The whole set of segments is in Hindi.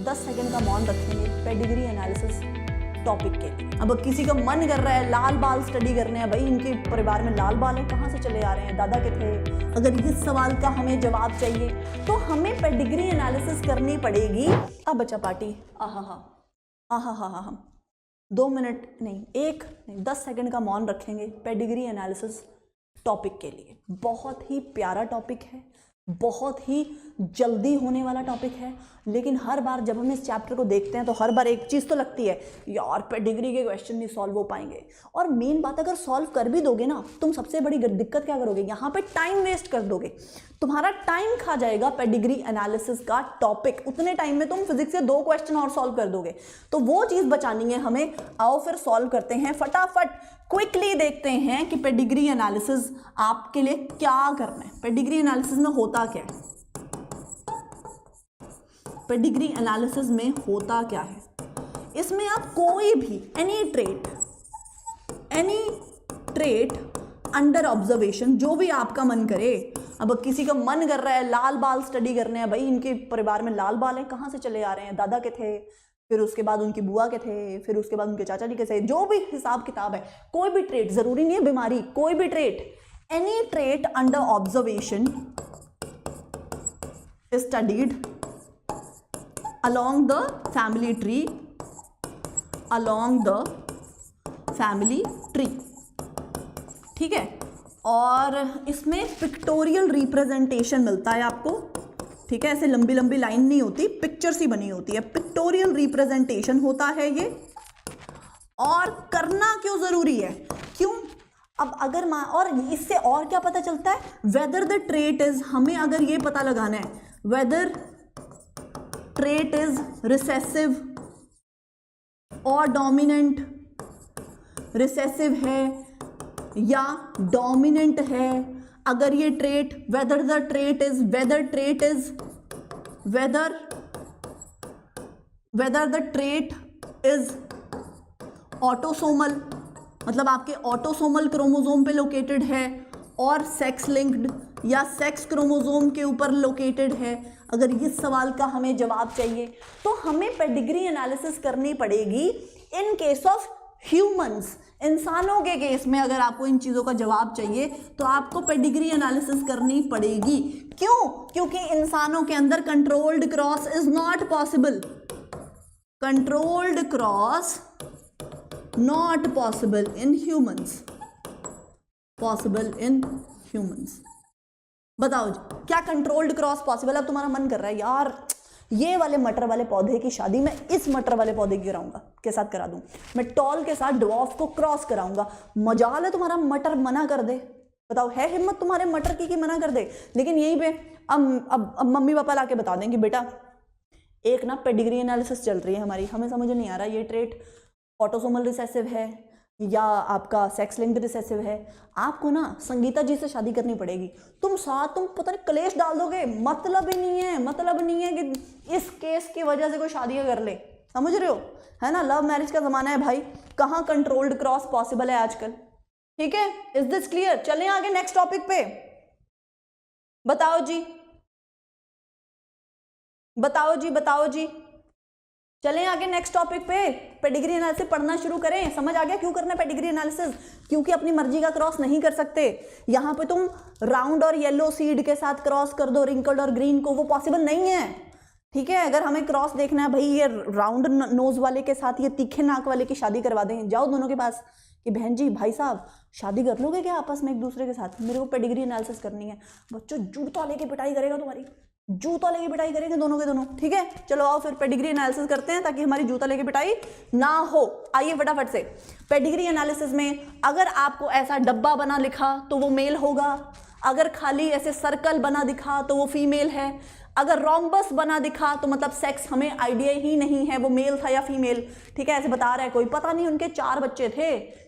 10 सेकंड का मौन रखेंगे पेडिग्री एनालिसिस टॉपिक के लिए। अब किसी का मन कर रहा है लाल बाल स्टडी करने हैं, भाई इनके परिवार में लाल बाल है, कहाँ से चले आ रहे हैं, दादा के थे। अगर इस सवाल का हमें जवाब चाहिए तो हमें पेडिग्री एनालिसिस करनी पड़ेगी। अब बच्चा पार्टी हम 2 मिनट नहीं, 10 सेकंड का मौन रखेंगे पेडिग्री एनालिसिस टॉपिक के लिए। बहुत ही प्यारा टॉपिक है, बहुत ही जल्दी होने वाला टॉपिक है, लेकिन हर बार जब हम इस चैप्टर को देखते हैं तो हर बार एक चीज़ तो लगती है, यार पेडिग्री के क्वेश्चन नहीं सॉल्व हो पाएंगे। और मेन बात, अगर सॉल्व कर भी दोगे ना, तुम सबसे बड़ी दिक्कत क्या करोगे, यहाँ पे टाइम वेस्ट कर दोगे, तुम्हारा टाइम खा जाएगा पेडिग्री एनालिसिस का टॉपिक। उतने टाइम में तुम फिजिक्स के 2 क्वेश्चन और सॉल्व कर दोगे, तो वो चीज़ बचानी है हमें। आओ फिर सॉल्व करते हैं फटाफट, क्विकली देखते हैं कि पेडिग्री एनालिसिस आपके लिए क्या करना है। पेडिग्री एनालिसिस में होता क्या है, पेडिग्री एनालिसिस में होता क्या है। इसमें आप कोई भी एनी ट्रेट अंडर ऑब्जर्वेशन, जो भी आपका मन करे। अब किसी का मन कर रहा है लाल बाल स्टडी करने हैं, भाई इनके परिवार में लाल बाल है, कहाँ से चले आ रहे हैं, दादा के थे, फिर उसके बाद उनकी बुआ के थे, फिर उसके बाद उनके चाचा जी के थे, जो भी हिसाब किताब है, कोई भी ट्रेट, जरूरी नहीं है बीमारी, कोई भी trait, any trait under observation studied along the family tree, ठीक है। और इसमें पिक्टोरियल रिप्रेजेंटेशन मिलता है आपको, ठीक है, ऐसे लंबी लंबी लाइन नहीं होती, पिक्चर सी बनी होती है, पिक्टोरियल रिप्रेजेंटेशन होता है ये। और करना क्यों जरूरी है, क्यों, अब अगर और इससे और क्या पता चलता है, वेदर द ट्रेट इज, हमें अगर ये पता लगाना है वेदर ट्रेट इज रिसेसिव और डोमिनेंट, रिसेसिव है या डोमिनेंट है। अगर ये trait, whether the trait is autosomal, मतलब आपके ऑटोसोमल क्रोमोसोम पे लोकेटेड है, और सेक्स लिंक्ड या सेक्स क्रोमोसोम के ऊपर लोकेटेड है। अगर इस सवाल का हमें जवाब चाहिए तो हमें पेडिग्री एनालिसिस करनी पड़ेगी इन केस ऑफ ह्यूमंस, इंसानों के केस में। अगर आपको इन चीज़ों का जवाब चाहिए तो आपको पेडिग्री एनालिसिस करनी पड़ेगी। क्यों, क्योंकि इंसानों के अंदर controlled cross is not possible, controlled cross not possible in humans, possible in humans. बताओ जी, क्या कंट्रोल्ड क्रॉस पॉसिबल? अब तुम्हारा मन कर रहा है यार ये वाले मटर वाले पौधे की शादी मैं इस मटर वाले पौधे की कराऊंगा, के साथ करा दूं, मैं टॉल के साथ ड्वार्फ को क्रॉस कराऊंगा। मजाल है तुम्हारा मटर मना कर दे, बताओ है हिम्मत तुम्हारे मटर की मना कर दे। लेकिन यहीं पे अब मम्मी पापा लाके बता दें कि बेटा एक ना पेडिग्री एनालिसिस चल रही है हमारी, हमें समझ नहीं आ रहा ये ट्रेट ऑटोसोमल रिसेसिव है या आपका सेक्स लिंक्ड रिसेसिव है, आपको ना संगीता जी से शादी करनी पड़ेगी। तुम पता नहीं कलेश डाल दोगे, मतलब नहीं है कि इस केस की वजह से कोई शादी कर ले, समझ रहे हो, है ना। लव मैरिज का जमाना है भाई, कहाँ कंट्रोल्ड क्रॉस पॉसिबल है आजकल, ठीक है। Is this clear? चलें आगे नेक्स्ट टॉपिक पे। बताओ जी, चलें आगे नेक्स्ट टॉपिक पे। पेडिग्री एनालिसिस पढ़ना शुरू करें। समझ आ गया क्यों करना है पेडिग्री एनालिसिस? क्योंकि अपनी मर्जी का क्रॉस नहीं कर सकते। यहाँ पे तुम राउंड और येलो सीड के साथ क्रॉस कर दो रिंकल्ड और ग्रीन को, वो पॉसिबल नहीं है, ठीक है। अगर हमें क्रॉस देखना है भाई, ये राउंड नोज वाले के साथ ये तीखे नाक वाले की शादी करवा दें, जाओ दोनों के पास कि बहन जी भाई साहब शादी कर लोगे क्या आपस में एक दूसरे के साथ, मेरे को पेडिग्री एनालिसिस करनी है। बच्चों जूता लेके पिटाई करेगा, तुम्हारी जूता लेके पिटाई करेंगे दोनों के दोनों, ठीक है। चलो आओ फिर पेडिग्री एनालिसिस करते हैं ताकि हमारी जूता लेके पिटाई ना हो। आइए फटाफट से। पेडिग्री एनालिसिस में अगर आपको ऐसा डब्बा बना लिखा तो वो मेल होगा, अगर खाली ऐसे सर्कल बना दिखा तो वो फीमेल है, अगर रोम्बस बना दिखा तो मतलब सेक्स हमें आइडिया ही नहीं है वो मेल था या फीमेल, ठीक है। ऐसे बता रहा है कोई, पता नहीं उनके 4 बच्चे थे,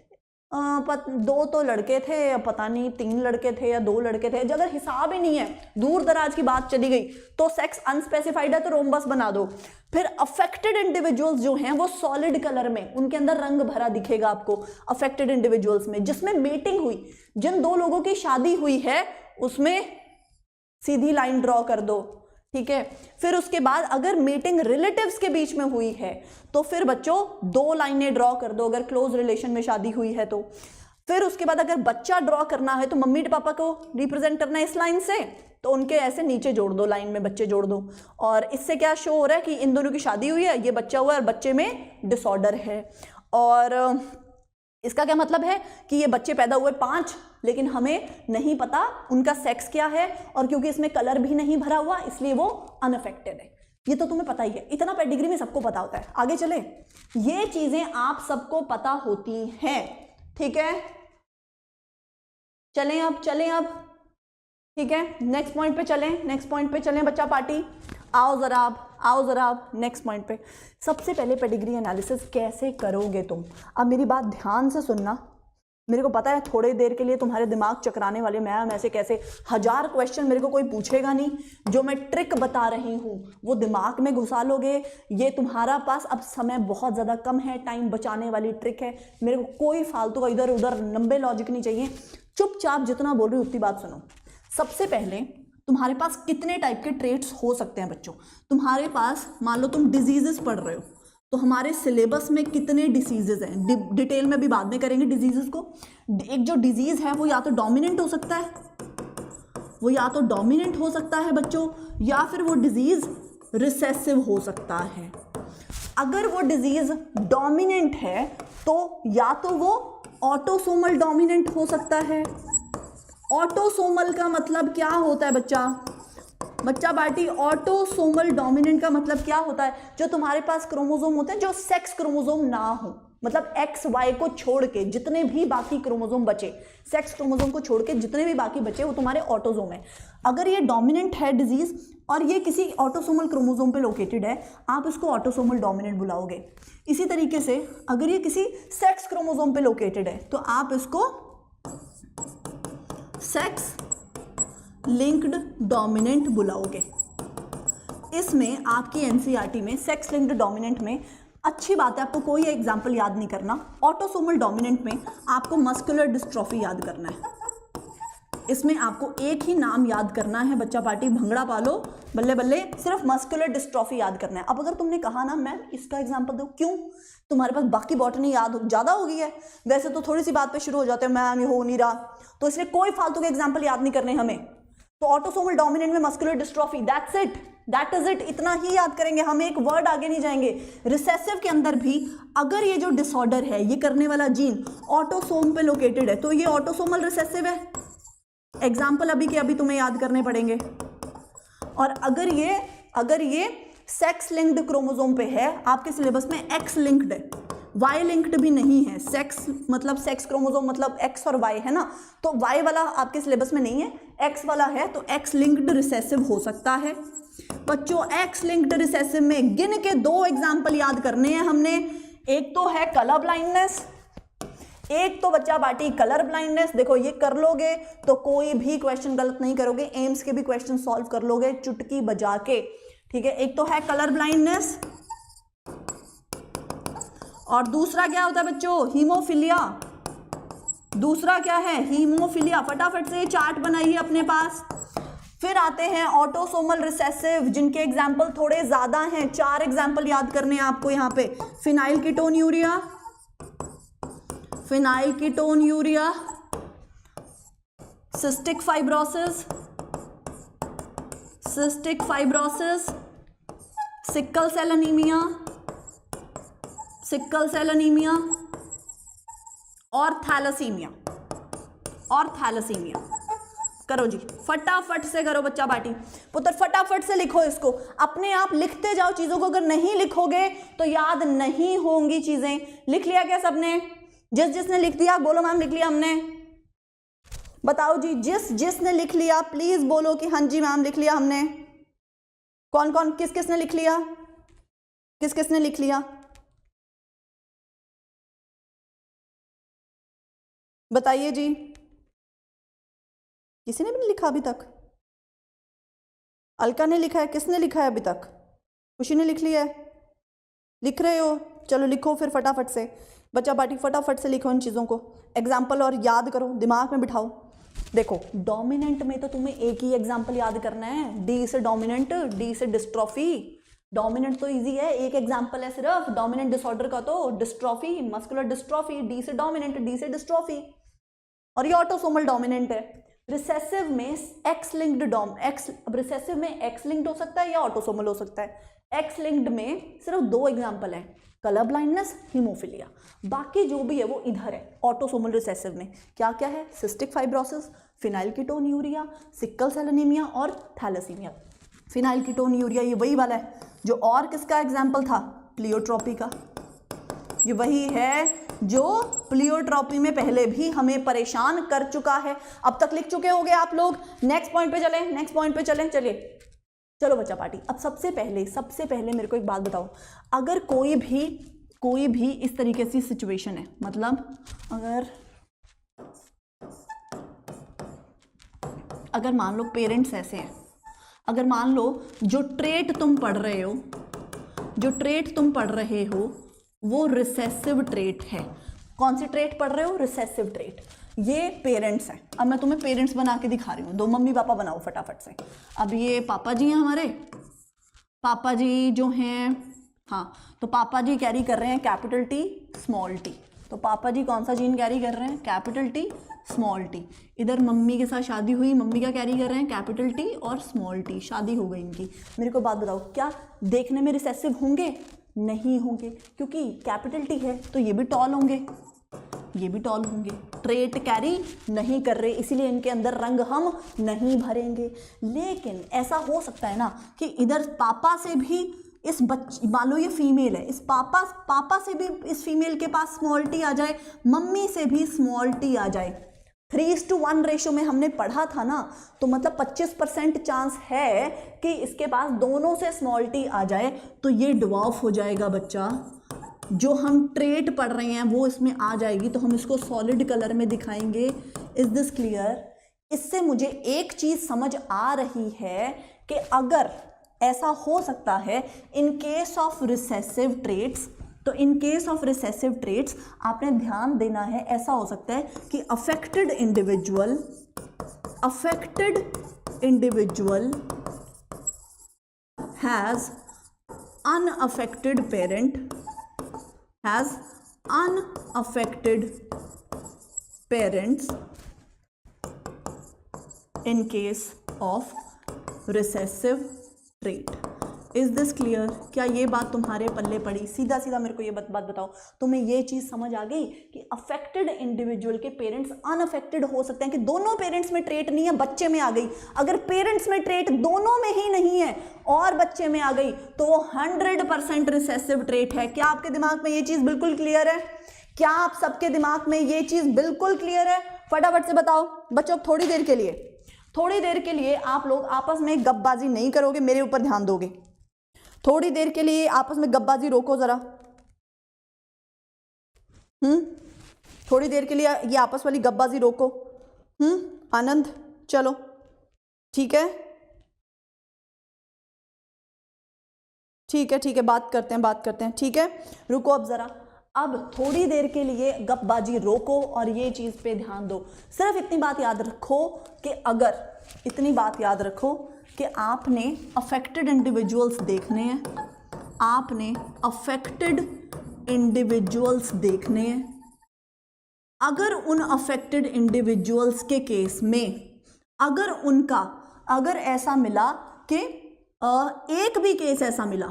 2 तो लड़के थे, पता नहीं 3 लड़के थे या 2 लड़के थे, अगर हिसाब ही नहीं है, दूर दराज की बात चली गई तो सेक्स अनस्पेसिफाइड है तो रोम्बस बना दो। फिर अफेक्टेड इंडिविजुअल्स जो हैं वो सॉलिड कलर में, उनके अंदर रंग भरा दिखेगा आपको अफेक्टेड इंडिविजुअल्स में, जिसमें मेटिंग हुई, जिन 2 लोगों की शादी हुई है उसमें सीधी लाइन ड्रॉ कर दो, ठीक है। फिर उसके बाद अगर मीटिंग रिलेटिव्स के बीच में हुई है तो फिर बच्चों 2 लाइनें ड्रॉ कर दो, अगर क्लोज रिलेशन में शादी हुई है तो। फिर उसके बाद अगर बच्चा ड्रॉ करना है तो मम्मी पापा को रिप्रेजेंट करना है इस लाइन से, तो उनके ऐसे नीचे जोड़ दो, लाइन में बच्चे जोड़ दो। और इससे क्या शो हो रहा है कि इन दोनों की शादी हुई है, ये बच्चा हुआ है और बच्चे में डिसऑर्डर है। और इसका क्या मतलब है कि ये बच्चे पैदा हुए 5, लेकिन हमें नहीं पता उनका सेक्स क्या है, और क्योंकि इसमें कलर भी नहीं भरा हुआ इसलिए वो अनअफेक्टेड है। ये तो तुम्हें पता ही है, इतना पेडिग्री में सबको पता होता है। आगे चले, ये चीजें आप सबको पता होती हैं, ठीक है। चलें अब ठीक है, नेक्स्ट पॉइंट पे चलें बच्चा पार्टी। आओ जरा आप नेक्स्ट पॉइंट पे। सबसे पहले पेडिग्री एनालिसिस कैसे करोगे तुम? अब मेरी बात ध्यान से सुनना। मेरे को पता है थोड़ी देर के लिए तुम्हारे दिमाग चकराने वाले, मैम ऐसे कैसे, 1000 क्वेश्चन मेरे को कोई पूछेगा नहीं। जो मैं ट्रिक बता रही हूँ वो दिमाग में घुसा लोगे। ये तुम्हारा पास अब समय बहुत ज़्यादा कम है, टाइम बचाने वाली ट्रिक है। मेरे को कोई फालतू का इधर उधर लंबे लॉजिक नहीं चाहिए। चुपचाप जितना बोल रही उतनी बात सुनो। सबसे पहले तुम्हारे पास कितने टाइप के ट्रेट्स हो सकते हैं बच्चों? तुम्हारे पास मान लो तुम डिजीजेस पढ़ रहे हो, तो हमारे सिलेबस में कितने डिसीजेज हैं, डिटेल में भी बाद में करेंगे डिजीजेस को। एक जो डिजीज है वो या तो डोमिनेंट हो सकता है, बच्चों, या फिर वो डिजीज रिसेसिव हो सकता है। अगर वो डिजीज डोमिनेंट है तो या तो वो ऑटोसोमल डोमिनेंट हो सकता है। ऑटोसोमल का मतलब क्या होता है बच्चा बाटी? ऑटोसोमल डोमिनेंट का मतलब क्या होता है? जो तुम्हारे पास क्रोमोसोम होते हैं जो सेक्स क्रोमोसोम ना हो, मतलब एक्स वाई को छोड़ के जितने भी बाकी क्रोमोसोम बचे, सेक्स क्रोमोसोम को छोड़ के जितने भी बाकी बचे वो तुम्हारे ऑटोसोम है। अगर ये डोमिनेंट है डिजीज और ये किसी ऑटोसोमल क्रोमोसोम पे लोकेटेड है, आप इसको ऑटोसोमल डोमिनेंट बुलाओगे। इसी तरीके से अगर ये किसी सेक्स क्रोमोसोम पे लोकेटेड है तो आप इसको सेक्स लिंक्ड डोमिनेंट बुलाओगे। इसमें आपकी एनसीईआरटी में सेक्स लिंक्ड डोमिनेंट में अच्छी बात है, आपको कोई एग्जाम्पल याद नहीं करना। ऑटोसोमल डोमिनेंट में आपको मस्कुलर डिस्ट्रॉफी याद करना है। इसमें आपको एक ही नाम याद करना है बच्चा पार्टी, भंगड़ा पालो बल्ले बल्ले, सिर्फ मस्कुलर डिस्ट्रॉफी याद करना है। अब अगर तुमने कहा ना मैम इसका एग्जांपल दो, क्यों? तुम्हारे पास बाकी बॉटनी याद ज़्यादा हो गई है, वैसे तो थोड़ी सी बात पे शुरू हो जाते हैं मैम ये हो नहीं रहा, तो इसलिए कोई फालतू के एग्जाम्पल याद नहीं करने हमें। तो ऑटोसोमल डोमिनेंट में muscular dystrophy, that's it, that is it, इतना ही याद करेंगे हम, एक वर्ड आगे नहीं जाएंगे। रिसेसिव के अंदर भी अगर ये जो डिसऑर्डर है, ये करने वाला जीन ऑटोसोम पे लोकेटेड है तो ये ऑटोसोमल रिसेसिव है। एग्जाम्पल अभी के अभी तुम्हें याद करने पड़ेंगे। और अगर ये सेक्स लिंक्ड क्रोमोसोम पे है, आपके सिलेबस में एक्स लिंक्ड है, वाई लिंक्ड भी नहीं है। सेक्स मतलब सेक्स क्रोमोसोम मतलब एक्स और वाई है ना, तो वाई वाला आपके सिलेबस में नहीं है, एक्स वाला है, तो एक्स लिंक्ड रिसेसिव हो सकता है। बच्चों एक्स लिंक्ड रिसेसिव में गिन के 2 एग्जाम्पल याद करने हैं हमने। एक तो है कलर ब्लाइंडनेस, एक तो बच्चा बाटी कलर ब्लाइंडनेस। देखो ये कर लोगे तो कोई भी क्वेश्चन गलत नहीं करोगे, एम्स के भी क्वेश्चन सॉल्व कर लोगे चुटकी बजा के, ठीक है। एक तो है कलर ब्लाइंडनेस और दूसरा क्या होता है बच्चों? हीमोफिलिया। दूसरा क्या है? हीमोफिलिया। फटाफट से चार्ट बनाइए अपने पास। फिर आते हैं ऑटोसोमल रिसेसिव, जिनके एग्जाम्पल थोड़े ज्यादा हैं, 4 एग्जाम्पल याद करने हैं आपको यहाँ पे। Phenylketonuria, cystic fibrosis, sickle cell anaemia और थैलेसीमिया। करो जी, फटाफट से करो बच्चा बाटी पुत्र, फटाफट से लिखो इसको। अपने आप लिखते जाओ चीजों को, अगर नहीं लिखोगे तो याद नहीं होंगी चीजें। लिख लिया क्या सबने? जिसने लिख दिया बोलो मैम लिख लिया हमने। बताओ जी, जिसने लिख लिया प्लीज बोलो कि हाँ जी मैम लिख लिया हमने। कौन कौन किसने लिख लिया? किसने लिख लिया बताइए जी। किसी ने भी नहीं लिखा अभी तक? अलका ने लिखा है, किसने लिखा है अभी तक? खुशी ने लिख लिया है? लिख रहे हो? चलो लिखो फिर फटाफट से। बच्चा बाटी फटाफट से लिखो इन चीज़ों को, एग्जाम्पल और याद करो, दिमाग में बिठाओ। देखो डोमिनेंट में तो तुम्हें एक ही एग्जांपल याद करना है, डी से डोमिनेंट, डी से डिस्ट्रॉफी। डोमिनेंट तो इजी है, एक एग्जांपल है सिर्फ डोमिनेंट डिसऑर्डर का, तो डिस्ट्रॉफी, मस्कुलर डिस्ट्रॉफी, डी से डोमिनेंट, डी से डिस्ट्रॉफी, और ये ऑटोसोमल डोमिनेंट है। रिसेसिव में एक्स लिंक्ड रिसेसिव में एक्स लिंक्ड हो सकता है या ऑटोसोमल हो सकता है। एक्स लिंक्ड में सिर्फ दो एग्जांपल है, कलर ब्लाइंडनेस, हीमोफिलिया, बाकी जो भी है वो इधर है ऑटोसोमल रिसेसिव में। क्या क्या है? Cystic fibrosis, phenylketonuria, sickle cell anaemia और थैलेसीमिया। फिनाइलकीटोन्यूरिया ये वही वाला है जो और किसका एग्जाम्पल था? प्लियोट्रॉपी का। ये वही है जो प्लियोट्रॉपी में पहले भी हमें परेशान कर चुका है। अब तक लिख चुके होंगे आप लोग। नेक्स्ट पॉइंट पे चलें, नेक्स्ट पॉइंट पे चलें। चलिए चलो बच्चा पार्टी। अब सबसे पहले मेरे को एक बात बताओ, अगर कोई भी इस तरीके से सिचुएशन है, मतलब अगर मान लो पेरेंट्स ऐसे हैं, अगर मान लो जो ट्रेट तुम पढ़ रहे हो वो रिसेसिव ट्रेट है। कौन सी ट्रेट पढ़ रहे हो? Recessive trait. ये पेरेंट्स हैं। अब मैं तुम्हें पेरेंट्स बना के दिखा रही हूँ, दो मम्मी पापा बनाओ फटाफट से। अब ये पापा जी हैं हमारे, पापा जी जो हैं, हाँ, तो पापा जी कैरी कर रहे हैं कैपिटल टी स्मॉल टी। तो पापा जी कौन सा जीन कैरी कर रहे हैं? Capital T small T. इधर मम्मी के साथ शादी हुई, मम्मी क्या कैरी कर रहे हैं? कैपिटल टी और स्मॉल टी। शादी हो गई इनकी। मेरे को बात बताओ, क्या देखने में रिसेसिव होंगे? नहीं होंगे, क्योंकि कैपिटल टी है तो ये भी टॉल होंगे, ये भी टॉल होंगे। ट्रेट कैरी नहीं कर रहे, इसीलिए इनके अंदर रंग हम नहीं भरेंगे। लेकिन ऐसा हो सकता है ना कि इधर पापा से भी इस बच्चे, मान लो ये फीमेल है, इस पापा से भी इस फीमेल के पास स्मॉल टी आ जाए, मम्मी से भी स्मॉल टी आ जाए। 3:1 रेशो में हमने पढ़ा था ना, तो मतलब 25% चांस है कि इसके पास दोनों से स्मॉल टी आ जाए, तो ये ड्वार्फ हो जाएगा बच्चा। जो हम ट्रेट पढ़ रहे हैं वो इसमें आ जाएगी, तो हम इसको सॉलिड कलर में दिखाएंगे। Is this clear? इससे मुझे एक चीज समझ आ रही है कि अगर ऐसा हो सकता है in case of recessive traits, तो in case of recessive traits आपने ध्यान देना है, ऐसा हो सकता है कि affected individual has unaffected parents in case of recessive trait. Is this clear? क्या ये बात तुम्हारे पल्ले पड़ी? सीधा सीधा मेरे को ये बात बताओ, तुम्हें ये चीज समझ आ गई कि अफेक्टेड इंडिविजुअल के पेरेंट्स अनअफेक्टेड हो सकते हैं, कि दोनों पेरेंट्स में ट्रेट नहीं है, बच्चे में आ गई। अगर पेरेंट्स में ट्रेट दोनों में ही नहीं है और बच्चे में आ गई तो वो 100% रिसेसिव ट्रेट है। क्या आपके दिमाग में ये चीज बिल्कुल क्लियर है? क्या आप सबके दिमाग में ये चीज बिल्कुल क्लियर है? फटाफट से बताओ बच्चों। थोड़ी देर के लिए आप लोग आपस में गपबाजी नहीं करोगे, मेरे ऊपर ध्यान दोगे। थोड़ी देर के लिए आपस में गपबाजी रोको जरा। थोड़ी देर के लिए ये आपस वाली गपबाजी रोको। आनंद चलो, ठीक है, बात करते हैं, ठीक है। रुको अब जरा, अब थोड़ी देर के लिए गपबाजी रोको और ये चीज पे ध्यान दो। सिर्फ इतनी बात याद रखो कि आपने अफेक्टेड इंडिविजुअल्स देखने हैं, अगर उन अफेक्टेड इंडिविजुअल्स के केस में अगर ऐसा मिला कि एक भी केस ऐसा मिला,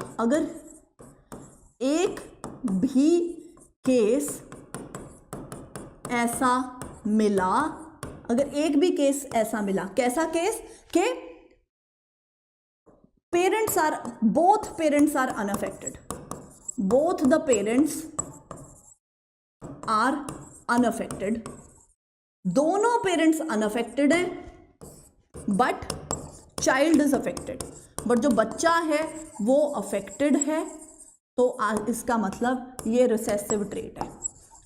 अगर एक भी केस ऐसा मिला, कैसा केस? कि both parents are unaffected, both the parents are unaffected, दोनों पेरेंट्स अनअफेक्टेड हैं but child is affected, but जो बच्चा है वो अफेक्टेड है, तो इसका मतलब ये रिसेसिव ट्रेट है।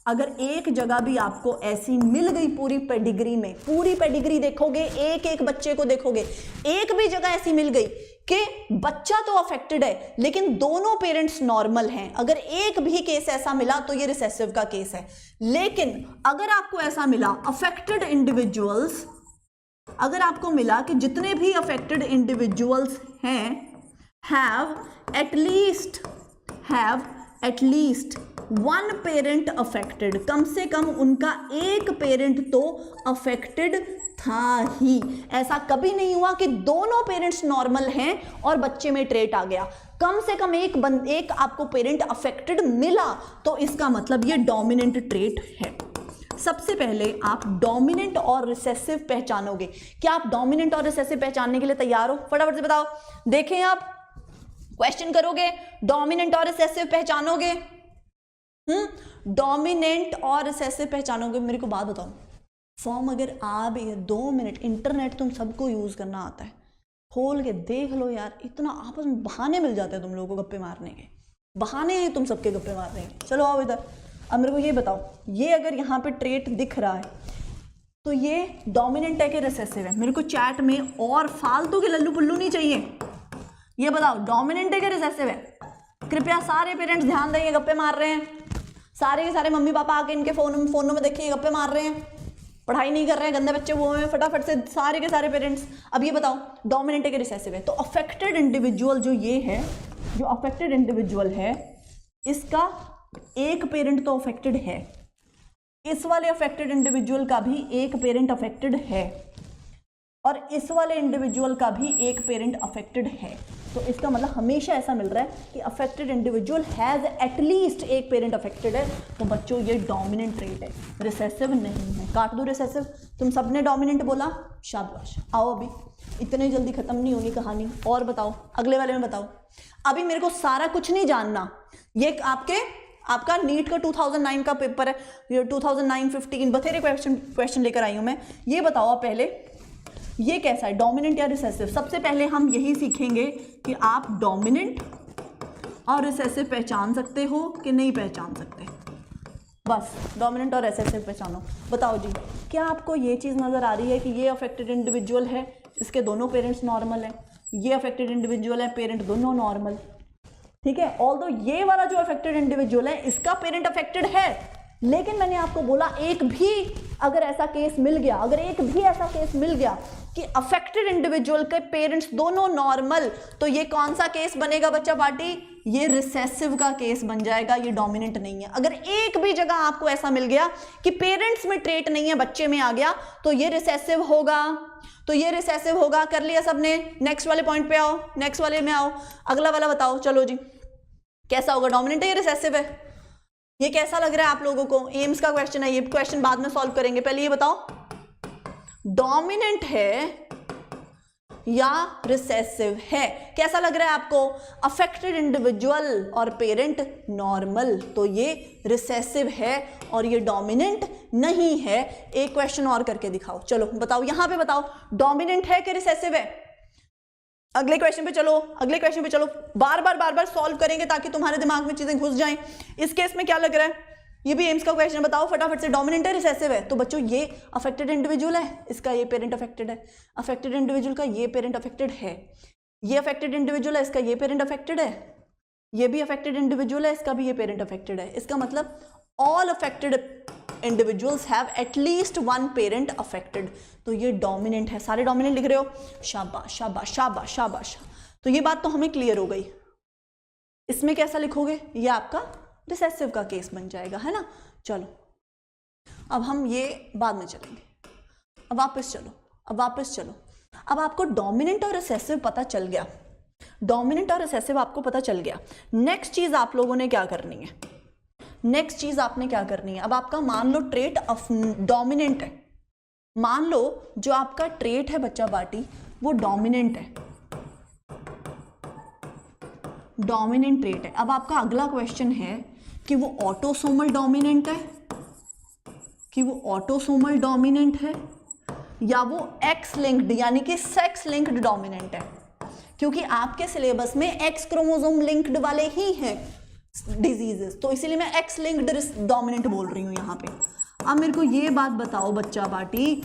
अगर एक जगह भी आपको ऐसी मिल गई पूरी पेडिग्री देखोगे, एक बच्चे को देखोगे, एक भी जगह ऐसी मिल गई कि बच्चा तो अफेक्टेड है लेकिन दोनों पेरेंट्स नॉर्मल हैं, अगर एक भी केस ऐसा मिला तो ये रिसेसिव का केस है। लेकिन अगर आपको ऐसा मिला अफेक्टेड इंडिविजुअल्स अगर आपको मिला कि जितने भी अफेक्टेड इंडिविजुअल्स हैं have at least one parent affected, कम से कम उनका एक पेरेंट तो अफेक्टेड था ही। ऐसा कभी नहीं हुआ कि दोनों पेरेंट्स नॉर्मल हैं और बच्चे में ट्रेट आ गया। कम से कम एक आपको पेरेंट अफेक्टेड मिला तो इसका मतलब ये डोमिनेंट ट्रेट है। सबसे पहले आप डोमिनेंट और रिसेसिव पहचानोगे। क्या आप डोमिनेंट और रिसेसिव पहचानने के लिए तैयार हो? फटाफट से बताओ। देखें आप क्वेश्चन करोगे, डोमिनेंट और रिसेसिव पहचानोगे? डोमिनेंट और रिसेसिव पहचानोगे? मेरे को बात बताओ, फॉर्म अगर आ भी है 2 मिनट, इंटरनेट तुम सबको यूज करना आता है, खोल के देख लो यार। इतना आपस में बहाने मिल जाते हैं तुम लोगों को गप्पे मारने के, बहाने हैं तुम सबके गप्पे मारने के। चलो आओ इधर। अब मेरे को ये बताओ, ये अगर यहाँ पे ट्रेट दिख रहा है तो ये डोमिनेंट है कि रिसेसिव है? मेरे को चैट में और फालतू के लल्लू पुल्लू नहीं चाहिए। ये बताओ डोमिनेंट है कि रिसेसिव है? कृपया सारे पेरेंट्स ध्यान दें, ये गप्पे मार रहे हैं। सारे के सारे मम्मी पापा आके इनके फोनों में देखिए गप्पे मार रहे हैं, पढ़ाई नहीं कर रहे हैं, गंदे बच्चे वो हैं। फटाफट से सारे के सारे पेरेंट्स अब ये बताओ डोमिनेंट है कि रिसेसिव है? तो अफेक्टेड इंडिविजुअल जो ये है, जो अफेक्टेड इंडिविजुअल है, इसका एक पेरेंट तो अफेक्टेड है। इस वाले अफेक्टेड इंडिविजुअल का भी एक पेरेंट अफेक्टेड है और इस वाले इंडिविजुअल का भी एक पेरेंट अफेक्टेड है। तो इसका मतलब हमेशा ऐसा मिल रहा है कि अफेक्टेड इंडिविजुअल हैज एटलीस्ट एक पेरेंट अफेक्टेड है। तो बच्चों ये डोमिनेंट ट्रेट है, रिसेसिव नहीं है। काट दो रिसेसिव। तुम सबने डोमिनेंट बोला, शाबाश। आओ अभी, इतने जल्दी खत्म नहीं होनी कहानी। और बताओ, अगले वाले में बताओ। अभी मेरे को सारा कुछ नहीं जानना। ये आपका नीट का 2009 का पेपर है, 2009-15 बथेरे क्वेश्चन लेकर आई हूं मैं। ये बताओ आप पहले, ये कैसा है, डोमिनेंट या रिसेसिव? सबसे पहले हम यही सीखेंगे कि आप डोमिनेंट और रिसेसिव पहचान सकते हो कि नहीं पहचान सकते। बस डोमिनेंट और रिसेसिव पहचानो। बताओ जी, क्या आपको ये चीज़ नज़र आ रही है कि ये अफेक्टेड इंडिविजुअल है, इसके दोनों पेरेंट्स नॉर्मल हैं? ये अफेक्टेड इंडिविजुअल है, पेरेंट दोनों नॉर्मल, ठीक है। ऑल्दो ये वाला जो अफेक्टेड इंडिविजुअल है, इसका पेरेंट अफेक्टेड है, लेकिन मैंने आपको बोला एक भी अगर ऐसा केस मिल गया, अगर एक भी ऐसा केस मिल गया कि अफेक्टेड इंडिविजुअल के पेरेंट्स दोनों नॉर्मल, तो ये कौन सा केस बनेगा बच्चा पार्टी? ये रिसेसिव का केस बन जाएगा, ये डोमिनेंट नहीं है। अगर एक भी जगह आपको ऐसा मिल गया कि पेरेंट्स में ट्रेट नहीं है, बच्चे में आ गया, तो ये रिसेसिव होगा। तो ये रिसेसिव होगा। कर लिया सबने? नेक्स्ट वाले पॉइंट पे आओ, नेक्स्ट वाले में आओ। अगला वाला बताओ। चलो जी, कैसा होगा, डोमिनेंट है या रिसेसिव है? ये कैसा लग रहा है आप लोगों को? एम्स का क्वेश्चन है, ये क्वेश्चन बाद में सॉल्व करेंगे। पहले ये बताओ डोमिनेंट है या रिसेसिव है? कैसा लग रहा है आपको? अफेक्टेड इंडिविजुअल और पेरेंट नॉर्मल, तो ये रिसेसिव है और ये डोमिनेंट नहीं है। एक क्वेश्चन और करके दिखाओ। चलो बताओ, यहां पे बताओ डोमिनेंट है कि रिसेसिव है? अगले क्वेश्चन पे चलो, अगले क्वेश्चन पे चलो। बार बार सॉल्व करेंगे ताकि तुम्हारे दिमाग में चीजें घुस जाएं। इस केस में क्या लग रहा है? ये भी एम्स का क्वेश्चन, बताओ फटाफट से। डोमिनेंट है, रिसेसिव है? तो बच्चों ये अफेक्टेड इंडिविजुअल है, इसका ये पेरेंट अफेक्टेड है। अफेक्टेड इंडिविजुअल का ये पेरेंट अफेक्टेड है। ये अफेक्टेड इंडिविजुअल है, इसका ये पेरेंट अफेक्टेड है। ये भी अफेक्टेड इंडिविजुअल है, इसका भी ये पेरेंट अफेक्टेड है। इसका मतलब all affected individuals have at least one parent affected. तो ये डोमिनेंट है। सारे डोमिनेंट लिख रहे हो? शाबाश शाबाश शाबाश शाबाश। तो ये बात तो हमें क्लियर हो गई। इसमें कैसा लिखोगे? ये आपका रिसेसिव का केस बन जाएगा, है ना। चलो अब हम ये बाद में चलेंगे। अब वापस चलो। अब आपको डोमिनेंट और रिसेसिव पता चल गया। डोमिनेंट और रिसेसिव आपको पता चल गया। नेक्स्ट चीज आप लोगों ने क्या करनी है? नेक्स्ट चीज आपने क्या करनी है? अब आपका मान लो ट्रेट डोमिनेंट है। मान लो जो आपका ट्रेट है बच्चा पार्टी, वो डोमिनेंट है, डोमिनेंट ट्रेट है। अब आपका अगला क्वेश्चन है कि वो ऑटोसोमल डोमिनेंट है, कि वो ऑटोसोमल डोमिनेंट है या वो एक्स लिंक्ड यानी कि सेक्स लिंक्ड डोमिनेंट है। क्योंकि आपके सिलेबस में एक्स क्रोमोसोम लिंक्ड वाले ही हैं डिजीजेस, तो इसीलिए मैं एक्स लिंक्ड डोमिनेंट बोल रही हूं यहां पे। अब मेरे को ये बात बताओ बच्चा पार्टी,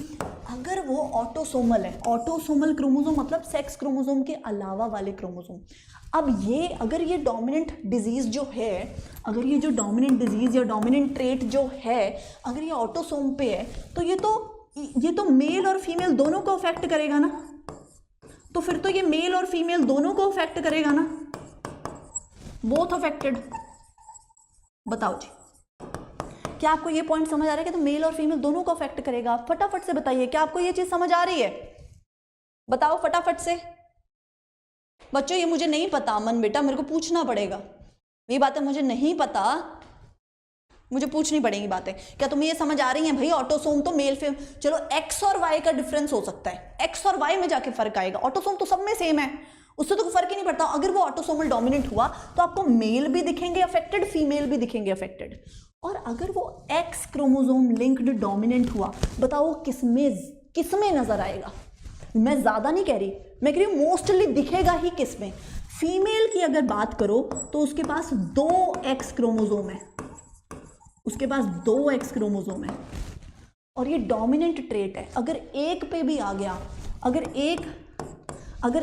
अगर वो ऑटोसोमल है, ऑटोसोमल क्रोमोसोम मतलब सेक्स क्रोमोसोम के अलावा वाले क्रोमोसोम, अब ये अगर ये डोमिनेंट डिजीज जो है, अगर ये जो डोमिनेंट डिजीज या डोमिनेंट ट्रेट जो है, अगर ये ऑटोसोम पे है, तो ये तो ये तो मेल और फीमेल दोनों को अफेक्ट करेगा ना, तो फिर तो ये मेल और फीमेल दोनों को अफेक्ट करेगा ना, बोथ अफेक्टेड। बताओ जी, क्या आपको ये पॉइंट समझ आ रहा है कि तो मेल और फीमेल दोनों को अफेक्ट करेगा? फटाफट से बताइए, क्या आपको ये चीज समझ आ रही है? बताओ फटाफट से। बच्चों ये मुझे नहीं पता, अमन बेटा मेरे को पूछना पड़ेगा, ये बातें मुझे नहीं पता, मुझे पूछनी पड़ेगी बातें। क्या तुम्हें ये समझ आ रही है भाई? ऑटोसोम तो मेल फीमेल, चलो एक्स और वाई का डिफरेंस हो सकता है, एक्स और वाई में जाके फर्क आएगा, ऑटोसोम तो सब में सेम है, उससे तो कोई फर्क ही नहीं पड़ता। अगर वो ऑटोसोमल डोमिनेंट हुआ तो आपको मेल भी दिखेंगे अफेक्टेड, फीमेल भी दिखेंगे अफेक्टेड। और अगर वो एक्स क्रोमोसोम लिंक्ड डोमिनेंट हुआ, बताओ किसमें नजर आएगा? मैं ज्यादा नहीं कह रही, मैं कह रही हूं मोस्टली दिखेगा ही किसमें? फीमेल की अगर बात करो तो उसके पास 2 एक्स क्रोमोसोम है, उसके पास 2 एक्स क्रोमोसोम है और ये डोमिनेंट ट्रेट है। अगर एक पे भी आ गया, अगर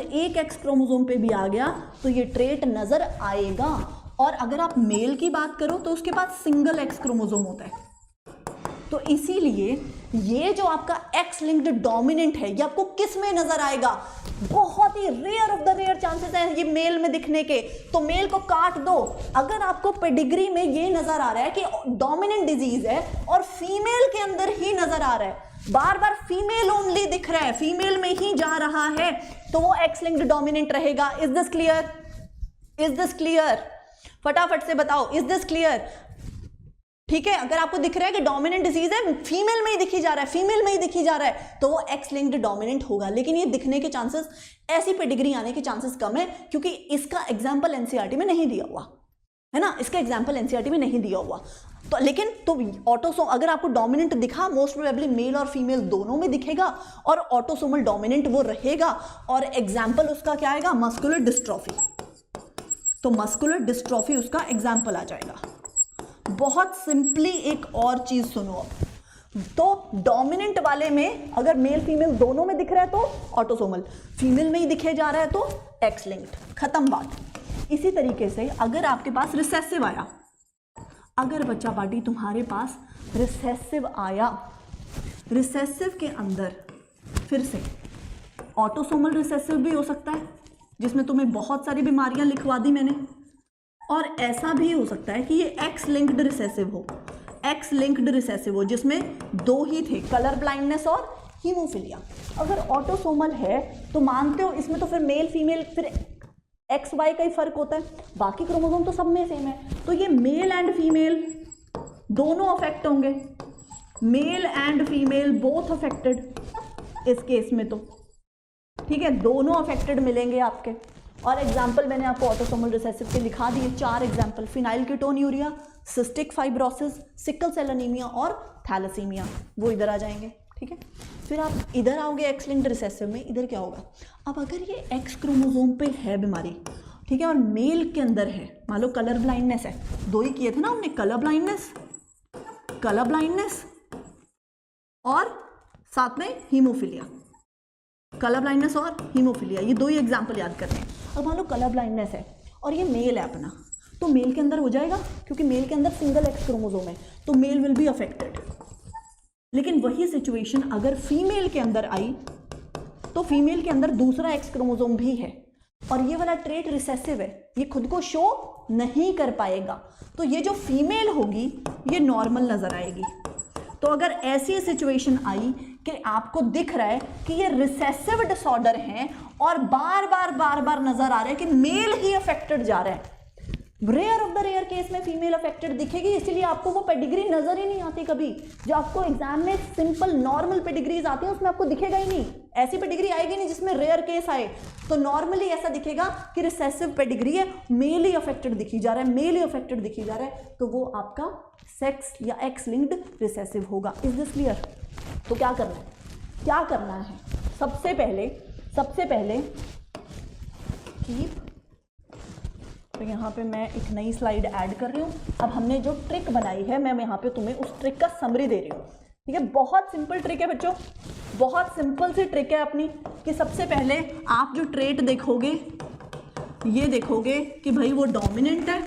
एक एक्स क्रोमोसोम पे भी आ गया तो ये ट्रेट नजर आएगा। और अगर आप मेल की बात करो तो उसके पास सिंगल एक्स क्रोमोसोम होता है। तो इसीलिए ये जो आपका एक्स लिंक्ड डोमिनेंट है, ये आपको किस में नजर आएगा? बहुत ही rare of the rare chances है ये मेल में दिखने के, तो मेल को काट दो। अगर आपको पेडिग्री में ये नजर आ रहा है कि डोमिनेंट डिजीज है और फीमेल के अंदर ही नजर आ रहा है, बार बार फीमेल ओनली दिख रहा है, फीमेल में ही जा रहा है, तो वो एक्स लिंक्ड डोमिनेंट रहेगा। Is this clear? Is this clear? फटाफट से बताओ, इज दिस क्लियर? ठीक है, अगर आपको दिख रहा है कि डोमिनेंट डिजीज है, फीमेल में ही दिखी जा रहा है, फीमेल में ही दिखी जा रहा है, तो वो एक्स लिंक्ड डोमिनेंट होगा। लेकिन ये दिखने के चांसेस, ऐसी पेडिग्री आने के चांसेस कम है, क्योंकि इसका एग्जाम्पल एनसीईआरटी में नहीं दिया हुआ है ना, इसका एग्जाम्पल एनसीईआरटी में नहीं दिया हुआ। तो लेकिन तो ऑटोसोम अगर आपको डोमिनेंट दिखा, मोस्ट प्रोबेबली मेल और फीमेल दोनों में दिखेगा और ऑटोसोमल डोमिनेंट वो रहेगा। और एग्जाम्पल उसका क्या आएगा? Muscular dystrophy. तो मस्कुलर डिस्ट्रॉफी उसका एग्जाम्पल आ जाएगा। बहुत सिंपली एक और चीज सुनो अब, तो डोमिनेंट वाले में अगर मेल फीमेल दोनों में दिख रहा है तो ऑटोसोमल, फीमेल में ही दिखे जा रहा है तो एक्स लिंक्ड, खत्म बात। इसी तरीके से अगर आपके पास रिसेसिव आया, अगर बच्चा पार्टी तुम्हारे पास रिसेसिव आया, रिसेसिव के अंदर फिर से ऑटोसोमल रिसेसिव भी हो सकता है, जिसमें तुम्हें बहुत सारी बीमारियां लिखवा दी मैंने, और ऐसा भी हो सकता है कि ये एक्स लिंक्ड रिसेसिव हो, एक्स लिंक्ड रिसेसिव हो, जिसमें 2 ही थे, कलर ब्लाइंडनेस और हीमोफिलिया। अगर ऑटोसोमल है तो मानते हो इसमें तो फिर मेल फीमेल फिर एक्स वाई का ही फर्क होता है, बाकी क्रोमोसोम तो सब में सेम है, तो ये मेल एंड फीमेल दोनों अफेक्ट होंगे, male and female both affected इस केस में। तो ठीक है, दोनों अफेक्टेड मिलेंगे आपके। और एग्जाम्पल मैंने आपको ऑटोसोमल रिसेसिव के लिखा दिए, 4 example, phenylketonuria, cystic fibrosis, sickle cell anaemia और थैलेसीमिया, वो इधर आ जाएंगे। ठीक है, फिर आप इधर आओगे एक्स लिंक्ड रिसेसिव में, इधर क्या होगा? अब अगर ये एक्स क्रोमोसोम पे है बीमारी, ठीक है, और मेल के अंदर है, मान लो कलर ब्लाइंडनेस है, 2 ही किए थे ना हमने, कलर ब्लाइंडनेस और साथ में हीमोफिलिया, कलर ब्लाइंडनेस और हीमोफिलिया, ये 2 ही एग्जाम्पल याद करते हैं। अब मान लो कलर ब्लाइंडनेस है और ये मेल है अपना, तो मेल के अंदर हो जाएगा, क्योंकि मेल के अंदर सिंगल एक्स क्रोमोसोम है, तो मेल विल बी अफेक्टेड। लेकिन वही सिचुएशन अगर फीमेल के अंदर आई, तो फीमेल के अंदर दूसरा एक्स क्रोमोसोम भी है और ये वाला ट्रेट रिसेसिव है, ये खुद को शो नहीं कर पाएगा, तो ये जो फीमेल होगी ये नॉर्मल नजर आएगी। तो अगर ऐसी सिचुएशन आई कि आपको दिख रहा है कि ये रिसेसिव डिसऑर्डर है और बार बार नजर आ रहा है कि मेल ही अफेक्टेड जा रहा है, rare of the rare case में फीमेल अफेक्टेड दिखेगी, इसीलिए आपको वो पेडिग्री नजर ही नहीं आती कभी। जो आपको एग्जाम में सिंपल नॉर्मल पेडिग्रीज आती है उसमें आपको दिखेगा ही नहीं, ऐसी पेडिग्री आएगी नहीं जिसमें रेयर केस आए। तो नॉर्मली ऐसा दिखेगा कि रिसेसिव पेडिग्री है, मेल ही अफेक्टेड दिखी जा रहा है, मेल ही अफेक्टेड दिखी जा रहा है, तो वो आपका सेक्स या एक्स लिंक्ड रिसेसिव होगा। Is this clear? तो क्या करना है? सबसे पहले कीप, तो यहाँ पे मैं एक नई स्लाइड ऐड कर रही हूँ। अब हमने जो ट्रिक बनाई है, मैं यहाँ पे तुम्हें उस ट्रिक का समरी दे रही हूँ। ठीक है, बहुत सिंपल ट्रिक है बच्चों, बहुत सिंपल सी ट्रिक है अपनी, कि सबसे पहले आप जो ट्रेट देखोगे, ये देखोगे कि भाई वो डोमिनेंट है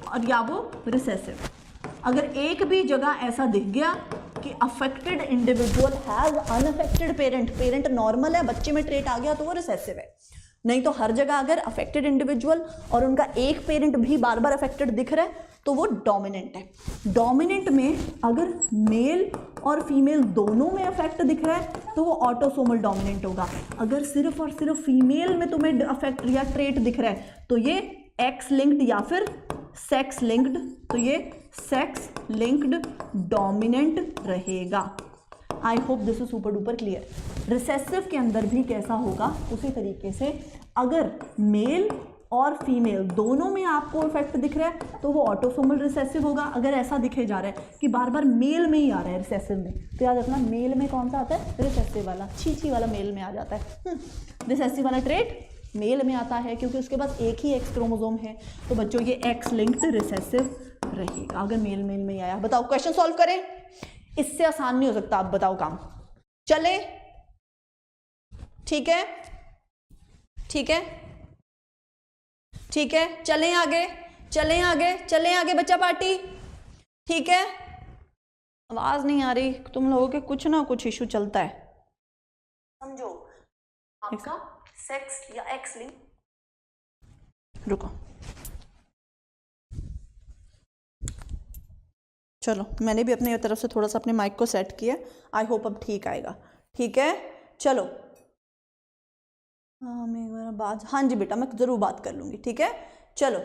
और या वो रिसेसिव। अगर एक भी जगह ऐसा दिख गया कि affected individual has unaffected parent, parent normal है, बच्चे में ट्रेट आ गया तो वो रिसेसिव है। नहीं तो हर जगह अगर अफेक्टेड इंडिविजुअल और उनका एक पेरेंट भी बार बार अफेक्टेड दिख रहा है तो वो डोमिनेंट है। डोमिनेंट में अगर मेल और फीमेल दोनों में अफेक्ट दिख रहा है तो वो ऑटोसोमल डोमिनेंट होगा। अगर सिर्फ और सिर्फ फीमेल में तुम्हें अफेक्ट या ट्रेट दिख रहा है तो ये एक्स लिंक्ड या फिर सेक्स लिंक्ड, तो ये सेक्स लिंक्ड डोमिनेंट रहेगा। I hope this is super duper clear. Recessive के अंदर भी कैसा होगा उसी तरीके से, अगर मेल और फीमेल दोनों में आपको इफेक्ट दिख रहा है तो वो ऑटोसोमल रिसेसिव होगा। अगर ऐसा दिखे जा रहा है कि बार बार मेल में ही आ रहा है रिसेसिव में, तो याद रखना मेल में कौन सा आता है, रिसेसिव वाला, छी वाला मेल में आ जाता है। रिसेसिव वाला ट्रेट मेल में आता है क्योंकि उसके पास एक ही एक्स क्रोमोसोम है। तो बच्चों ये एक्स लिंक्ड रिसेसिव रहेगा अगर मेल में ही आया। बताओ क्वेश्चन सॉल्व करें, इससे आसान नहीं हो सकता। आप बताओ काम चले, ठीक है ठीक है ठीक है, चलें आगे चलें आगे चलें आगे बच्चा पार्टी, ठीक है। आवाज नहीं आ रही, तुम लोगों के कुछ ना कुछ इशू चलता है, समझो। आपका सेक्स या एक्स लिंक, रुको चलो, मैंने भी अपनी तरफ से थोड़ा सा अपने माइक को सेट किया, आई होप अब ठीक आएगा, ठीक है। चलो हाँ मैं बात, हाँ जी बेटा मैं ज़रूर बात कर लूँगी, ठीक है। चलो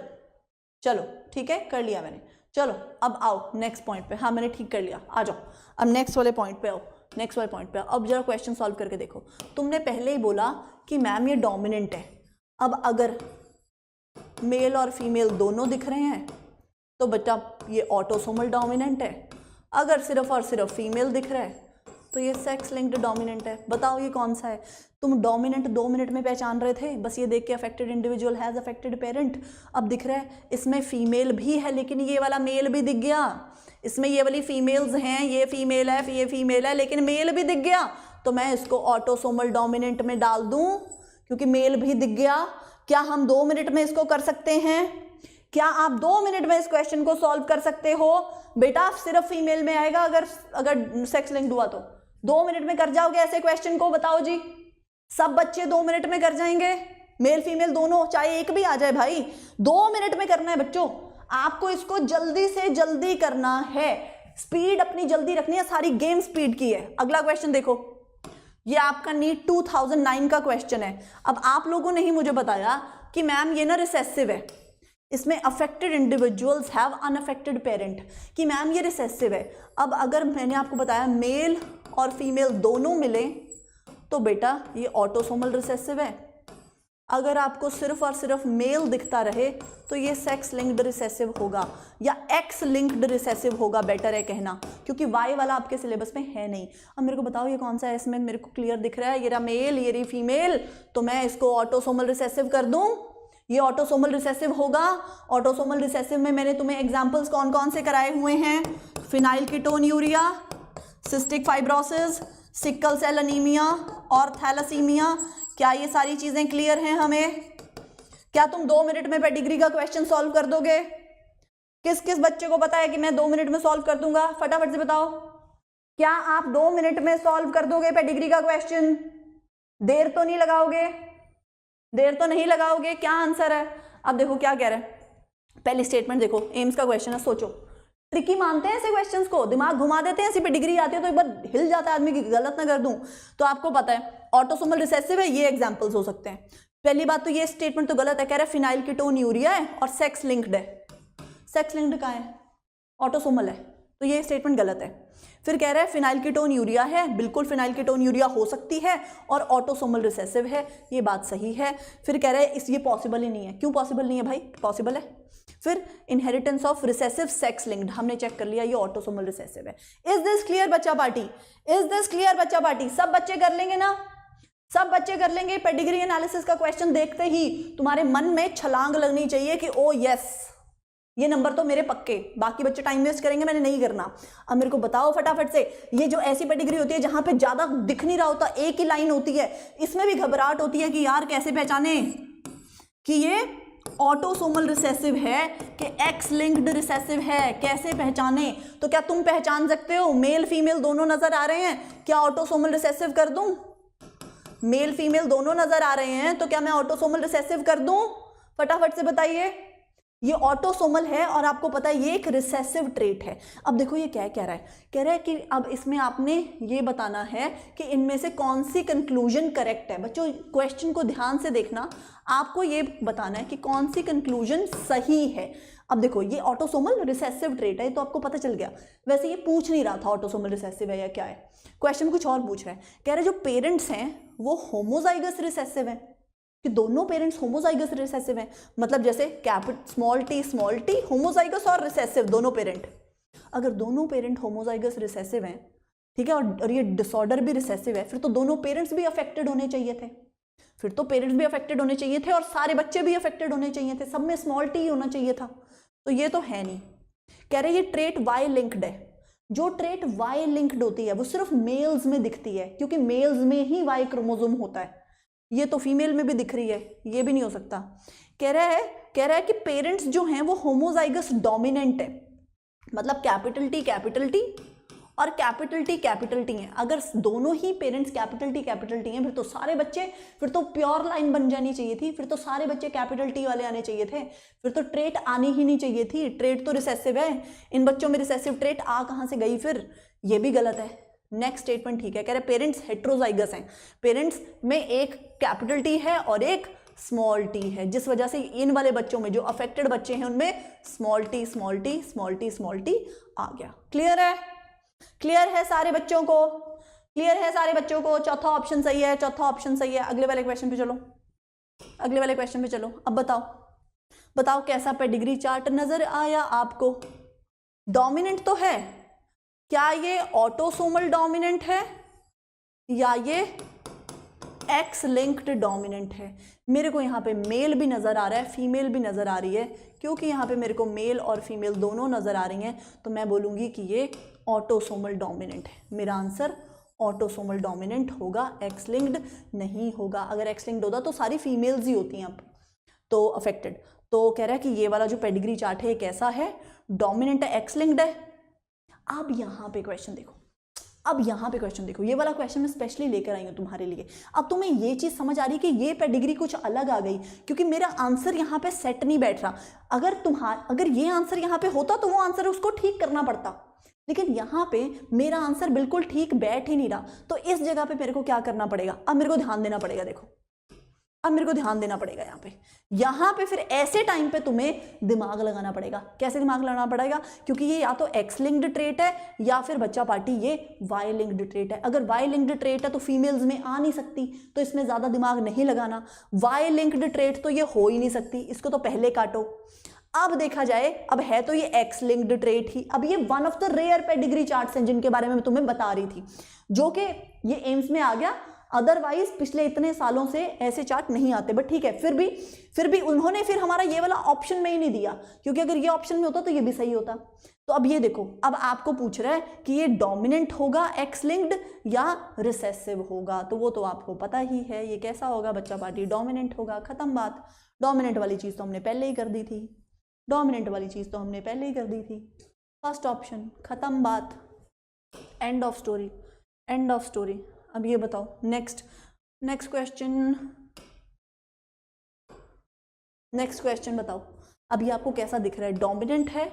चलो ठीक है, कर लिया मैंने। चलो अब आओ नेक्स्ट पॉइंट पे। हाँ मैंने ठीक कर लिया, आ जाओ अब नेक्स्ट वाले पॉइंट पे आओ, नेक्स्ट वाले पॉइंट पे आओ। अब जरा क्वेश्चन सॉल्व करके देखो। तुमने पहले ही बोला कि मैम ये डोमिनेंट है। अब अगर मेल और फीमेल दोनों दिख रहे हैं तो बेटा ये ऑटोसोमल डोमिनेंट है। अगर सिर्फ और सिर्फ फीमेल दिख रहा है तो ये सेक्स लिंक्ड डोमिनेंट है। बताओ ये कौन सा है। तुम डोमिनेंट 2 मिनट में पहचान रहे थे, बस ये देख के affected individual has affected parent. अब दिख रहा है इसमें फीमेल भी है लेकिन ये वाला मेल भी दिख गया। इसमें ये वाली फीमेल्स हैं, ये फीमेल है, ये फीमेल है, लेकिन मेल भी दिख गया, तो मैं इसको ऑटोसोमल डोमिनेंट में डाल दूं क्योंकि मेल भी दिख गया। क्या हम 2 मिनट में इसको कर सकते हैं? क्या आप 2 मिनट में इस क्वेश्चन को सॉल्व कर सकते हो? बेटा सिर्फ फीमेल में आएगा अगर सेक्स लिंक्ड हुआ तो 2 मिनट में कर जाओगे ऐसे क्वेश्चन को? बताओ जी, सब बच्चे 2 मिनट में कर जाएंगे? मेल फीमेल दोनों, चाहे एक भी आ जाए भाई, 2 मिनट में करना है बच्चों। आपको इसको जल्दी से जल्दी करना है, स्पीड अपनी जल्दी रखनी है, सारी गेम स्पीड की है। अगला क्वेश्चन देखो, ये आपका नीट 2009 का क्वेश्चन है। अब आप लोगों ने ही मुझे बताया कि मैम ये ना रिसेसिव है, इसमें affected individuals have unaffected parent, कि मैम ये रिसेसिव है। अब अगर मैंने आपको बताया मेल और फीमेल दोनों मिले तो बेटा ये ऑटोसोमल रिसेसिव है। अगर आपको सिर्फ और सिर्फ मेल दिखता रहे तो ये सेक्स लिंक्ड रिसेसिव होगा या एक्स लिंक्ड रिसेसिव होगा, बेटर है कहना, क्योंकि वाई वाला आपके सिलेबस में है नहीं। अब मेरे को बताओ ये कौन सा है, इसमें मेरे को क्लियर दिख रहा है ये रहा मेल, ये रही फीमेल, तो मैं इसको ऑटोसोमल रिसेसिव कर दूं, ये ऑटोसोमल रिसेसिव होगा। ऑटोसोमल रिसेसिव में मैंने तुम्हें एग्जांपल्स कौन कौन से कराए हुए हैं? Phenylketonuria, cystic fibrosis, sickle cell anaemia और थैलासीमिया। क्या ये सारी चीजें क्लियर हैं हमें? क्या तुम 2 मिनट में पेडिग्री का क्वेश्चन सॉल्व कर दोगे? किस किस बच्चे को पता है कि मैं 2 मिनट में सॉल्व कर दूंगा? फटाफट से बताओ, क्या आप 2 मिनट में सॉल्व कर दोगे पेडिग्री का क्वेश्चन? देर तो नहीं लगाओगे? देर तो नहीं लगाओगे? क्या आंसर है? अब देखो क्या कह रहा है, पहली स्टेटमेंट देखो, एम्स का क्वेश्चन है, सोचो। ट्रिकी मानते हैं ऐसे क्वेश्चंस को, दिमाग घुमा देते हैं, ऐसी पे डिग्री आती है तो एक बार हिल जाता है आदमी की, गलत ना कर दूं। तो आपको पता है ऑटोसोमल रिसेसिव है, ये एग्जांपल्स हो सकते हैं। पहली बात तो ये स्टेटमेंट तो गलत है, कह रहा है फिनाइलकीटोन्यूरिया है और सेक्स लिंक्ड है। सेक्स लिंक्ड कहाँ है? ऑटोसोमल है, तो ये स्टेटमेंट गलत है। फिर कह रहा है फिनाइलकीटोन्यूरिया है, बिल्कुल फिनाइलकीटोन्यूरिया हो सकती है और ऑटोसोमल रिसेसिव है, ये बात सही है। फिर कह रहा है ये पॉसिबल ही नहीं है। क्यों पॉसिबल नहीं है भाई? पॉसिबल है। फिर inheritance of recessive sex linked, हमने चेक कर लिया ये ऑटोसोमल रिसेसिव है। इज दिस क्लियर बच्चा पार्टी? इज दिस क्लियर बच्चा पार्टी? सब बच्चे कर लेंगे ना? सब बच्चे कर लेंगे? पेडिग्री एनालिसिस का क्वेश्चन देखते ही तुम्हारे मन में छलांग लगनी चाहिए कि ओ यस, ये नंबर तो मेरे पक्के। बाकी बच्चे टाइम वेस्ट करेंगे, मैंने नहीं करना। अब मेरे को बताओ फटाफट से, ये जो ऐसी पेडिग्री होती है जहां पे ज्यादा दिख नहीं रहा होता, एक ही लाइन होती है, इसमें भी घबराहट होती है कि यार कैसे पहचाने कि ये ऑटोसोमल रिसेसिव है कि एक्स लिंक्ड रिसेसिव है, कैसे पहचाने? तो क्या तुम पहचान सकते हो? मेल फीमेल दोनों नजर आ रहे हैं, क्या ऑटोसोमल रिसेसिव कर दूं? मेल फीमेल दोनों नजर आ रहे हैं तो क्या मैं ऑटोसोमल रिसेसिव कर दूं? फटाफट से बताइए। ये ऑटोसोमल है और आपको पता है ये एक रिसेसिव ट्रेट है। अब देखो ये क्या कह रहा है, कह रहा है कि अब इसमें आपने ये बताना है कि इनमें से कौन सी कंक्लूजन करेक्ट है। बच्चों क्वेश्चन को ध्यान से देखना, आपको ये बताना है कि कौन सी कंक्लूजन सही है। अब देखो ये ऑटोसोमल रिसेसिव ट्रेट है तो आपको पता चल गया। वैसे ये पूछ नहीं रहा था ऑटोसोमल रिसेसिव है या क्या है, क्वेश्चन कुछ और पूछ रहा है। कह रहे जो पेरेंट्स हैं वो होमोजाइगस रिसेसिव है, कि दोनों पेरेंट्स होमोजाइगस रिसेसिव हैं। मतलब जैसे स्मॉल टी होमोजाइगस और रिसेसिव दोनों पेरेंट। अगर दोनों पेरेंट होमोजाइगस रिसेसिव हैं, ठीक है, और ये डिसऑर्डर भी रिसेसिव है, फिर तो दोनों पेरेंट्स भी अफेक्टेड होने चाहिए थे। फिर तो पेरेंट्स भी अफेक्टेड होने चाहिए थे और सारे बच्चे भी अफेक्टेड होने चाहिए थे, सब में स्मॉल टी होना चाहिए था। तो ये तो है नहीं। कह रहे ये ट्रेट वाई लिंक्ड है। जो ट्रेट वाई लिंक्ड होती है वो सिर्फ मेल्स में दिखती है, क्योंकि मेल्स में ही वाई क्रोमोसोम होता है। ये तो फीमेल में भी दिख रही है, ये भी नहीं हो सकता। कह रहा है कि पेरेंट्स जो हैं वो होमोजाइगस डोमिनेंट है, मतलब कैपिटल टी और कैपिटल टी हैं। अगर दोनों ही पेरेंट्स कैपिटल टी हैं, फिर तो सारे बच्चे, फिर तो प्योर लाइन बन जानी चाहिए थी, फिर तो सारे बच्चे कैपिटल टी वाले आने चाहिए थे, फिर तो ट्रेट आनी ही नहीं चाहिए थी। ट्रेट तो रिसेसिव है, इन बच्चों में रिसेसिव ट्रेट आ कहां से गई? फिर ये भी गलत है। नेक्स्ट स्टेटमेंट ठीक है, कह रहे पेरेंट्स हेट्रोजाइगस हैं, पेरेंट्स में एक कैपिटल टी है और एक स्मॉल टी है, जिस वजह से इन वाले बच्चों में जो अफेक्टेड बच्चे हैं उनमें स्मॉल टी आ गया। क्लियर है? क्लियर है सारे बच्चों को? क्लियर है सारे बच्चों को? चौथा ऑप्शन सही है, चौथा ऑप्शन सही है। अगले वाले क्वेश्चन पे चलो, अगले वाले क्वेश्चन पे चलो। अब बताओ कैसा पेडिग्री चार्ट नजर आया आपको? डोमिनेंट तो है, क्या ये ऑटोसोमल डोमिनेंट है या ये एक्स लिंक्ड डोमिनेंट है? मेरे को यहाँ पे मेल भी नजर आ रहा है, फीमेल भी नजर आ रही है, क्योंकि यहाँ पे मेरे को मेल और फीमेल दोनों नजर आ रही हैं, तो मैं बोलूंगी कि ये ऑटोसोमल डोमिनेंट है। मेरा आंसर ऑटोसोमल डोमिनेंट होगा, एक्स लिंक्ड नहीं होगा। अगर एक्स लिंक्ड होता तो सारी फीमेल्स ही होती हैं अब तो अफेक्टेड। तो कह रहा है कि ये वाला जो पेडिग्री चार्ट है कैसा है? डोमिनेंट है, एक्स लिंक्ड है। अब यहाँ पे क्वेश्चन देखो, ये वाला क्वेश्चन मैं स्पेशली लेकर आई हूँ तुम्हारे लिए। अब तुम्हें ये चीज समझ आ रही है कि ये पेडिग्री कुछ अलग आ गई, क्योंकि मेरा आंसर यहाँ पे सेट नहीं बैठ रहा। अगर ये आंसर यहाँ पे होता तो वो आंसर उसको ठीक करना पड़ता, लेकिन यहाँ पे मेरा आंसर बिल्कुल ठीक बैठ ही नहीं रहा। तो इस जगह पे मेरे को क्या करना पड़ेगा? अब मेरे को ध्यान देना पड़ेगा। देखो अब मेरे को ध्यान देना पड़ेगा यहाँ पे फिर ऐसे टाइम पे तुम्हें दिमाग लगाना पड़ेगा। कैसे दिमाग लगाना पड़ेगा? क्योंकि ये या तो एक्स लिंक्ड ट्रेट है या फिर बच्चा पार्टी ये वाई लिंक्ड ट्रेट है। अगर वाई लिंक्ड ट्रेट है तो फीमेल्स में आ नहीं सकती, तो इसमें ज्यादा दिमाग नहीं लगाना। वाई लिंक्ड ट्रेट तो ये हो ही नहीं सकती, इसको तो पहले काटो। अब देखा जाए, अब है तो ये एक्स लिंक्ड ट्रेट ही। अब ये one of the rare pedigree charts हैं जिनके बारे में मैं तुम्हें बता रही थी, जो कि ये एम्स में आ गया। अदरवाइज पिछले इतने सालों से ऐसे चार्ट नहीं आते। बट ठीक है, फिर भी उन्होंने फिर हमारा ये वाला ऑप्शन में ही नहीं दिया, क्योंकि अगर ये ऑप्शन में होता तो ये भी सही होता। तो अब ये देखो, अब आपको पूछ रहा है कि ये डोमिनेंट होगा एक्स लिंक्ड या रिसेसिव होगा, तो वो तो आपको पता ही है ये कैसा होगा। बच्चा पार्टी डोमिनेंट होगा, खत्म बात। डोमिनेंट वाली चीज तो हमने पहले ही कर दी थी, फर्स्ट ऑप्शन, खत्म बात, एंड ऑफ स्टोरी। अब ये बताओ नेक्स्ट क्वेश्चन बताओ। अब ये आपको कैसा दिख रहा है? डोमिनेंट है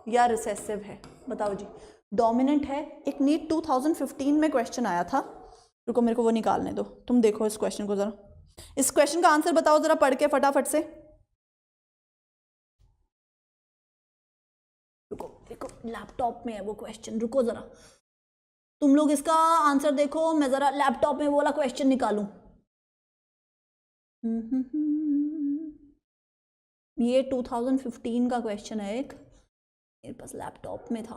या रिसेसिव है? बताओ जी। डोमिनेंट है। एक नीट 2015 में क्वेश्चन आया था, रुको मेरे को वो निकालने दो। तुम देखो इस क्वेश्चन को जरा, इस क्वेश्चन का आंसर बताओ जरा पढ़ के फटाफट से। रुको लैपटॉप में है वो क्वेश्चन, रुको जरा। तुम लोग इसका आंसर देखो, मैं जरा लैपटॉप में वो वाला क्वेश्चन निकालूं। ये 2015 का क्वेश्चन है एक, मेरे पास लैपटॉप में था।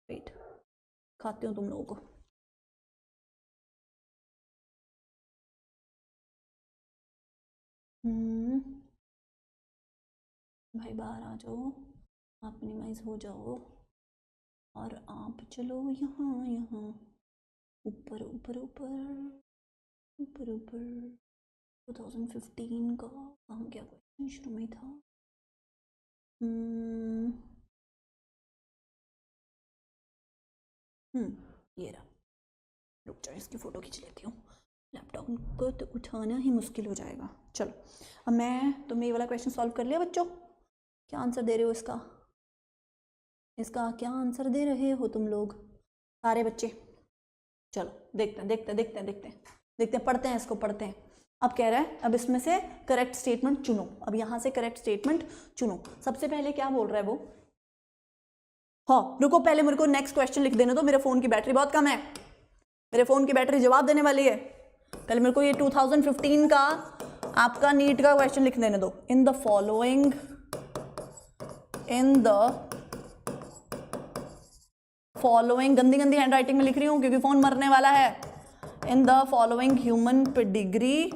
वेट, खाती हूँ तुम लोगों को। भाई बाहर आ जाओ, आप मिनिमाइज हो जाओ और आप चलो यहाँ ऊपर। 2015 का कहाँ क्या क्वेश्चन शुरू में था? ये रहा, रुक जाओ इसकी फ़ोटो खींच लेती हूँ, लैपटॉप को तो उठाना ही मुश्किल हो जाएगा। चलो अब तुमने ये वाला क्वेश्चन सॉल्व कर लिया बच्चों? क्या आंसर दे रहे हो इसका? इसका क्या आंसर दे रहे हो तुम लोग सारे बच्चे? चलो देखते हैं, पढ़ते हैं इसको, पढ़ते हैं। अब कह रहा है अब इसमें से करेक्ट स्टेटमेंट चुनो। अब यहाँ से करेक्ट स्टेटमेंट चुनो। सबसे पहले क्या बोल रहा है वो? हाँ रुको, पहले मेरे को नेक्स्ट क्वेश्चन लिख देने दो, मेरे फ़ोन की बैटरी बहुत कम है, मेरे फ़ोन की बैटरी जवाब देने वाली है। पहले मेरे को ये 2015 का आपका नीट का क्वेश्चन लिख देने दो। इन द फॉलोइंग गंदी हैंड राइटिंग में लिख रही हूँ क्योंकि फ़ोन मरने वाला है। In the following human pedigree,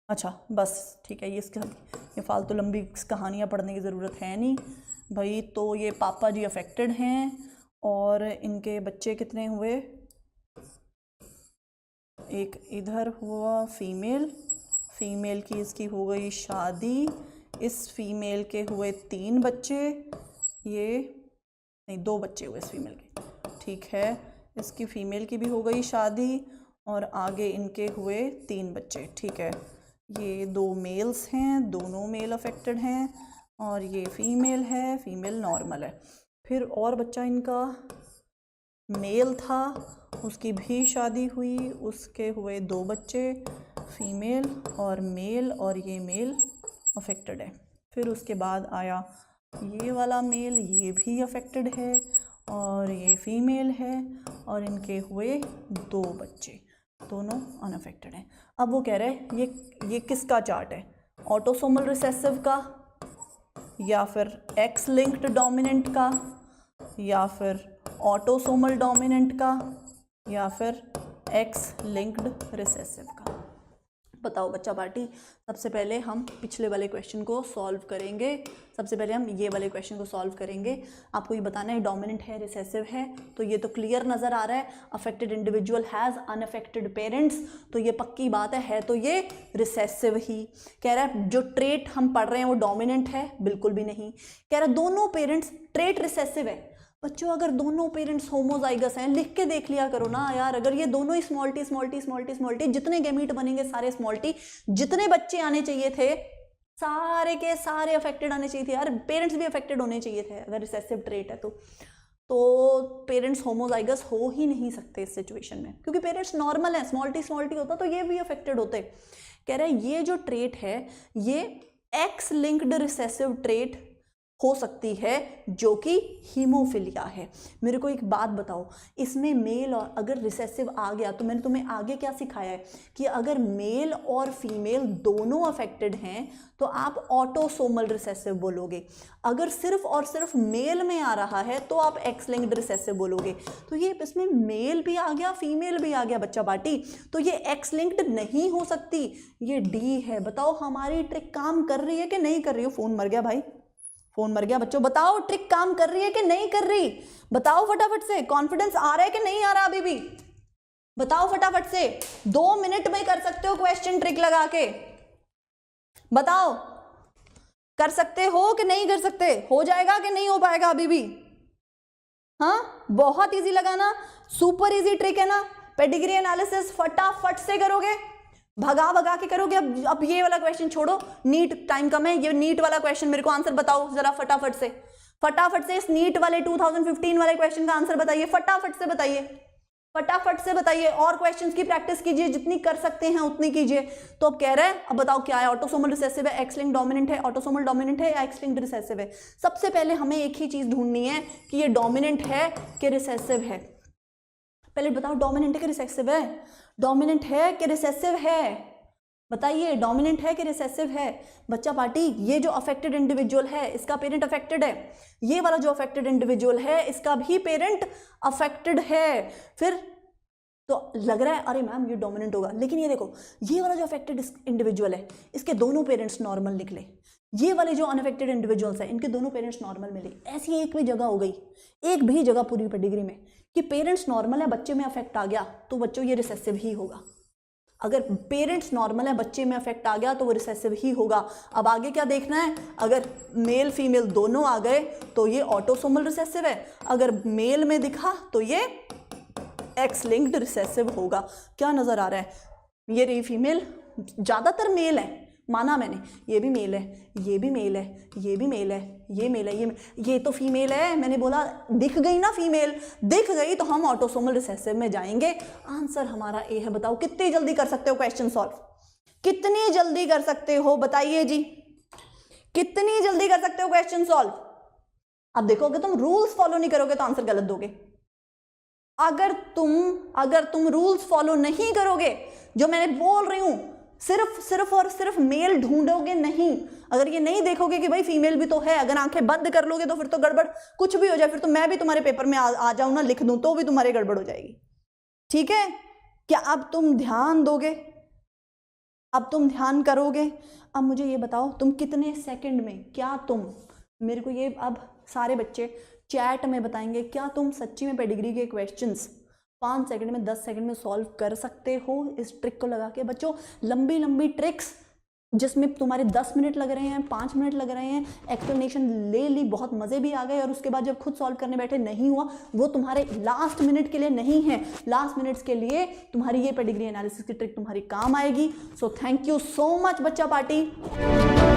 अच्छा बस ठीक है, ये फालतू लंबी कहानियाँ पढ़ने की ज़रूरत है नहीं भाई। तो ये पापा जी अफेक्टेड हैं और इनके बच्चे कितने हुए? एक इधर हुआ फीमेल की इसकी हो गई शादी, इस फीमेल के हुए 3 बच्चे, ये नहीं 2 बच्चे हुए इस फीमेल के, ठीक है। इसकी फीमेल की भी हो गई शादी और आगे इनके हुए 3 बच्चे, ठीक है। ये 2 मेल्स हैं, दोनों मेल अफेक्टेड हैं और ये फीमेल है, फीमेल नॉर्मल है। फिर और बच्चा इनका मेल था, उसकी भी शादी हुई, उसके हुए 2 बच्चे, फीमेल और मेल, और ये मेल अफेक्टेड है। फिर उसके बाद आया ये वाला मेल, ये भी अफेक्टेड है और ये फीमेल है और इनके हुए 2 बच्चे, दोनों अनअफेक्टेड हैं। अब वो कह रहे हैं ये किसका चार्ट है? ऑटोसोमल रिसेसिव का, या फिर एक्स लिंक्ड डोमिनेंट का, या फिर ऑटोसोमल डोमिनेंट का, या फिर एक्स लिंक्ड रिसेसिव का। बताओ बच्चा पार्टी। सबसे पहले हम पिछले वाले क्वेश्चन को सॉल्व करेंगे, सबसे पहले हम ये वाले क्वेश्चन को सॉल्व करेंगे। आपको ये बताना है डोमिनेंट है रिसेसिव है, तो ये तो क्लियर नज़र आ रहा है। Affected individual has unaffected parents, तो ये पक्की बात है तो ये रिसेसिव ही। कह रहा है जो ट्रेट हम पढ़ रहे हैं वो डोमिनेंट है, बिल्कुल भी नहीं। कह रहा है दोनों पेरेंट्स ट्रेट रिसेसिव है। बच्चों अगर दोनों पेरेंट्स होमोजाइगस हैं, लिख के देख लिया करो ना यार, अगर ये दोनों ही स्मॉल टी, जितने गैमीट बनेंगे सारे स्मॉल टी, जितने बच्चे आने चाहिए थे सारे के सारे अफेक्टेड आने चाहिए थे यार, पेरेंट्स भी अफेक्टेड होने चाहिए थे अगर रिसेसिव ट्रेट है तो पेरेंट्स होमोजाइगस हो ही नहीं सकते इस सिचुएशन में, क्योंकि पेरेंट्स नॉर्मल है। स्मॉल टी होता तो ये भी अफेक्टेड होते। कह रहे हैं ये जो ट्रेट है ये एक्स लिंक्ड रिसेसिव ट्रेट हो सकती है जो कि हीमोफिलिया है। मेरे को एक बात बताओ, इसमें मेल और अगर रिसेसिव आ गया तो मैंने तुम्हें आगे क्या सिखाया है कि अगर मेल और फीमेल दोनों अफेक्टेड हैं तो आप ऑटोसोमल रिसेसिव बोलोगे। अगर सिर्फ और सिर्फ मेल में आ रहा है तो आप एक्स लिंक्ड रिसेसिव बोलोगे। तो ये इसमें मेल भी आ गया फीमेल भी आ गया बच्चा पार्टी, तो ये एक्स लिंक्ड नहीं हो सकती, ये डी है। बताओ हमारी ट्रिक काम कर रही है कि नहीं कर रही? हो फोन मर गया भाई, फोन मर गया बच्चों। बताओ ट्रिक काम कर रही है कि नहीं कर रही? बताओ फटाफट से, कॉन्फिडेंस आ रहा है कि नहीं आ रहा अभी भी? बताओ फटाफट से, 2 मिनट में कर सकते हो क्वेश्चन ट्रिक लगा के। बताओ कर सकते हो कि नहीं कर सकते? हो जाएगा कि नहीं हो पाएगा अभी भी? हाँ बहुत इजी लगा ना, सुपर इजी ट्रिक है ना। पेडिग्री एनालिसिस फटाफट से करोगे, भगा के करोगे। अब ये वाला क्वेश्चन छोड़ो, नीट टाइम कम है, ये नीट वाला क्वेश्चन मेरे को आंसर बताओ जरा फटाफट से इस नीट वाले 2015 वाले क्वेश्चन का आंसर बताइए, फटाफट से बताइए। और क्वेश्चंस की प्रैक्टिस कीजिए, जितनी कर सकते हैं उतनी कीजिए। तो अब कह रहे हैं, अब बताओ क्या है? ऑटोसोमल रिसेसिव है, एक्स लिंक्ड डोमिनेंट है, ऑटोसोमल डोमिनेंट है या एक्स लिंक्ड रिसेसिव है? सबसे पहले हमें एक ही चीज ढूंढनी है कि ये डोमिनेंट है कि रिसेसिव है। पहले बताओ डोमिनेंट है कि रिसेसिव है? डोमिनेंट है कि रिसेसिव है? बताइए डोमिनेंट है कि रिसेसिव है? बच्चा पार्टी ये जो अफेक्टेड इंडिविजुअल है इसका पेरेंट अफेक्टेड है, ये वाला जो अफेक्टेड इंडिविजुअल है इसका भी पेरेंट अफेक्टेड है। फिर तो लग रहा है अरे मैम ये डोमिनेंट होगा, लेकिन ये देखो ये वाला जो अफेक्टेड इंडिविजुअल है इसके दोनों पेरेंट्स नॉर्मल निकले, ये वाले जो अनअफेक्टेड इंडिविजुअल्स हैं इनके दोनों पेरेंट्स नॉर्मल मिले। ऐसी एक भी जगह हो गई, एक भी जगह पूरी पेडिग्री में कि पेरेंट्स नॉर्मल है, बच्चे में अफेक्ट आ गया तो बच्चों ये रिसेसिव ही होगा। अगर पेरेंट्स नॉर्मल है, बच्चे में इफेक्ट आ गया तो वो रिसेसिव ही होगा। अब आगे क्या देखना है, अगर मेल फीमेल दोनों आ गए तो ये ऑटोसोमल रिसेसिव है, अगर मेल में दिखा तो ये एक्स लिंक्ड रिसेसिव होगा। क्या नजर आ रहा है, ये रही फीमेल, ज्यादातर मेल है, माना मैंने, ये भी मेल है, ये भी मेल है, ये भी मेल है, ये मेल है, ये तो फीमेल है। मैंने बोला दिख गई ना फीमेल, दिख गई तो हम ऑटोसोमल रिसेसिव में जाएंगे। आंसर हमारा ए है। बताओ कितनी जल्दी कर सकते हो क्वेश्चन सॉल्व, कितनी जल्दी कर सकते हो, बताइए जी, कितनी जल्दी कर सकते हो क्वेश्चन सॉल्व। अब देखो, अगर तुम रूल्स फॉलो नहीं करोगे तो आंसर गलत दोगे। अगर तुम रूल्स फॉलो नहीं करोगे, जो मैंने बोल रही हूं, सिर्फ और सिर्फ मेल ढूंढोगे नहीं, अगर ये नहीं देखोगे कि भाई फीमेल भी तो है, अगर आंखें बंद कर लोगे तो फिर तो गड़बड़, कुछ भी हो जाए, फिर तो मैं भी तुम्हारे पेपर में आ जाऊं ना, लिख दूं तो भी तुम्हारी गड़बड़ हो जाएगी। ठीक है, क्या अब तुम ध्यान दोगे, अब तुम ध्यान करोगे। अब मुझे ये बताओ, तुम कितने सेकंड में, क्या तुम मेरे को ये अब सारे बच्चे चैट में बताएंगे, क्या तुम सच्ची में पेडिग्री के क्वेश्चंस 5 सेकंड में 10 सेकंड में सॉल्व कर सकते हो इस ट्रिक को लगा के। बच्चों लंबी लंबी ट्रिक्स जिसमें तुम्हारे 10 मिनट लग रहे हैं, 5 मिनट लग रहे हैं, एक्सप्लेनेशन ले ली, बहुत मज़े भी आ गए, और उसके बाद जब खुद सॉल्व करने बैठे नहीं हुआ, वो तुम्हारे लास्ट मिनट के लिए नहीं है, लास्ट मिनट्स के लिए तुम्हारी ये पेडिग्री एनालिसिस की ट्रिक तुम्हारी काम आएगी। So thank you so much बच्चा पार्टी।